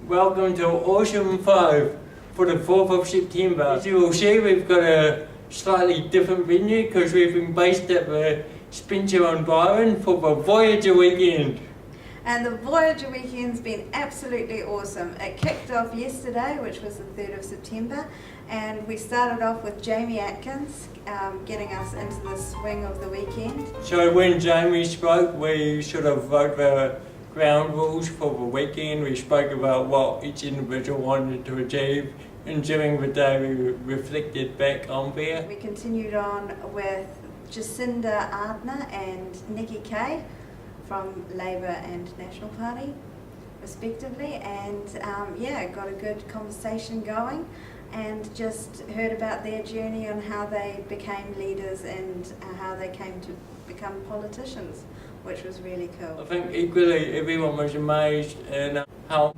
Welcome to Ocean 5 for the 4th of September. As you will see, we've got a slightly different venue because we've been based at the Spencer and Byron for the Voyager weekend. And the Voyager weekend's been absolutely awesome. It kicked off yesterday, which was the 3rd of September, and we started off with Jamie Atkins getting us into the swing of the weekend. So when Jamie spoke, we sort of wrote the ground rules for the weekend. We spoke about what each individual wanted to achieve, and during the day we reflected back on there. We continued on with Jacinda Ardern and Nikki Kay from Labour and National Party respectively, and got a good conversation going and just heard about their journey on how they became leaders and how they came to become politicians, which was really cool. I think equally everyone was amazed at how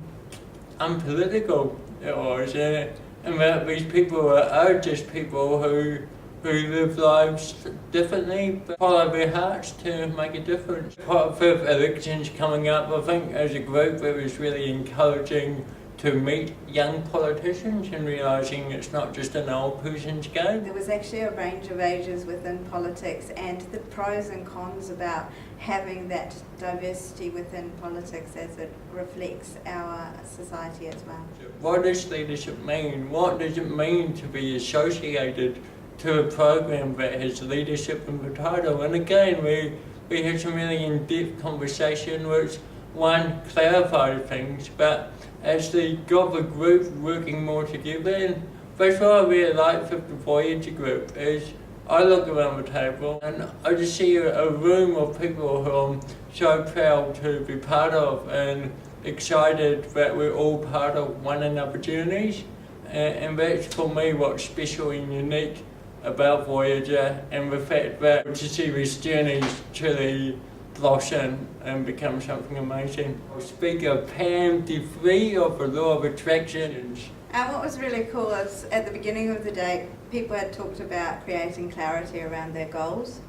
unpolitical it was, and that these people are just people who live lives differently, but follow their hearts to make a difference. Part of elections coming up, I think as a group it was really encouraging to meet young politicians and realising it's not just an old person's game. There was actually a range of ages within politics, and the pros and cons about having that diversity within politics as it reflects our society as well. What does leadership mean? What does it mean to be associated to a program that has leadership in the title? And again, we had some really in-depth conversation which, one, clarified things, but actually got the group working more together. And that's what I really like with the Voyager group, is I look around the table and I just see a room of people who I'm so proud to be part of and excited that we're all part of one another's journeys. And that's for me what's special and unique about Voyager, and the fact that to see these journeys truly blossom and become something amazing. Speaker Pam DeVries of the Law of Attraction. And what was really cool is at the beginning of the day, people had talked about creating clarity around their goals,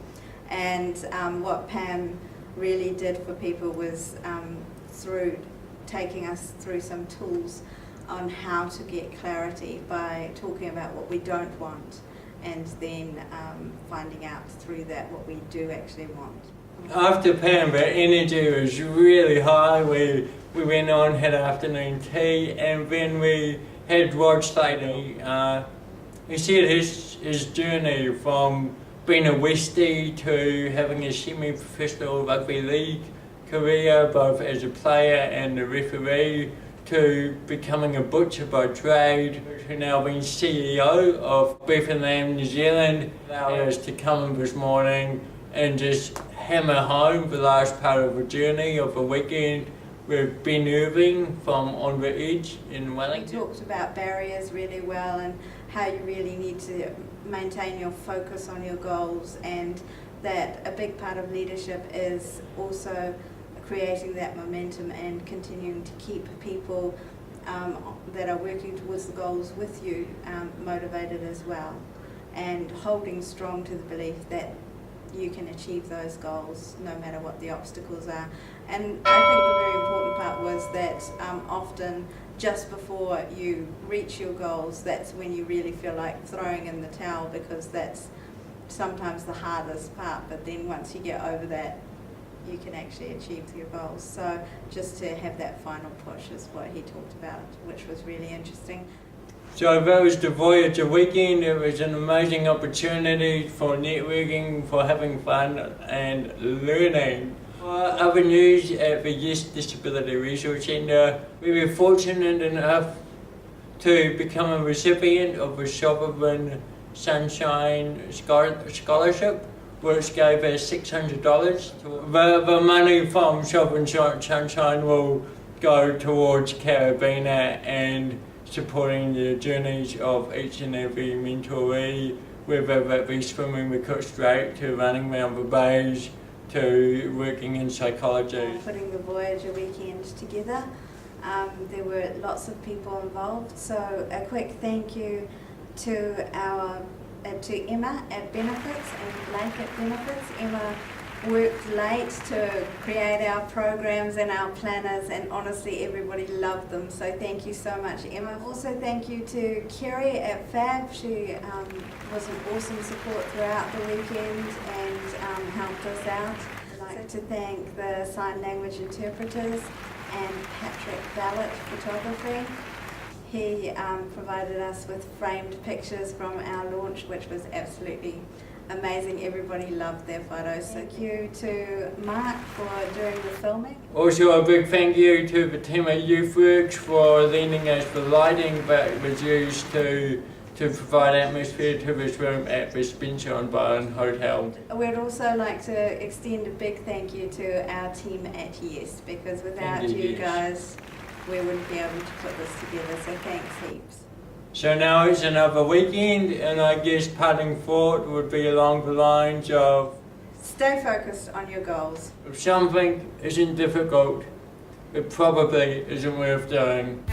and what Pam really did for people was through taking us through some tools on how to get clarity by talking about what we don't want, and then finding out through that what we do actually want. After Pam, the energy was really high. We went on, had afternoon tea, and then we had Rod Slater. He shared his journey from being a Westie to having a semi-professional rugby league career, both as a player and a referee, to becoming a butcher by trade, to now being CEO of Beef and Lamb New Zealand. Allowed us to come this morning and just hammer home the last part of the journey of the weekend with Ben Irving from On the Edge in Wellington. We talked about barriers really well and how you really need to maintain your focus on your goals, and that a big part of leadership is also creating that momentum and continuing to keep people that are working towards the goals with you motivated as well, and holding strong to the belief that you can achieve those goals no matter what the obstacles are. And I think the very important part was that often just before you reach your goals, that's when you really feel like throwing in the towel, because that's sometimes the hardest part, but then once you get over that, you can actually achieve your goals. So just to have that final push is what he talked about, which was really interesting. So that was the Voyager weekend. It was an amazing opportunity for networking, for having fun and learning. Other news at the Yes Disability Resource Centre, we were fortunate enough to become a recipient of the Sovereign Sunshine Scholarship, which gave us $600. The money from Sovereign Sunshine will go towards Carabina and supporting the journeys of each and every mentoree, whether that be swimming the Cook Strait, to running around the bays, to working in psychology. Putting the Voyager weekend together, there were lots of people involved, so a quick thank you to Emma at Benefits and Blake at Benefits. Emma worked late to create our programs and our planners, and honestly everybody loved them, so thank you so much, Emma. Also thank you to Kerry at FAB. She was an awesome support throughout the weekend and helped us out. I'd like to thank the sign language interpreters and Patrick Ballett Photography. He provided us with framed pictures from our launch, which was absolutely amazing. Everybody loved their photos. So thank you to Mark for doing the filming. Also a big thank you to the team at YouthWorks for lending us the lighting that was used to provide atmosphere to this room at the Spencer on Byron Hotel. We'd also like to extend a big thank you to our team at Yes, because without you guys we wouldn't be able to put this together, so thanks heaps. So now it's another weekend, and I guess parting thought would be along the lines of stay focused on your goals. if something isn't difficult, it probably isn't worth doing.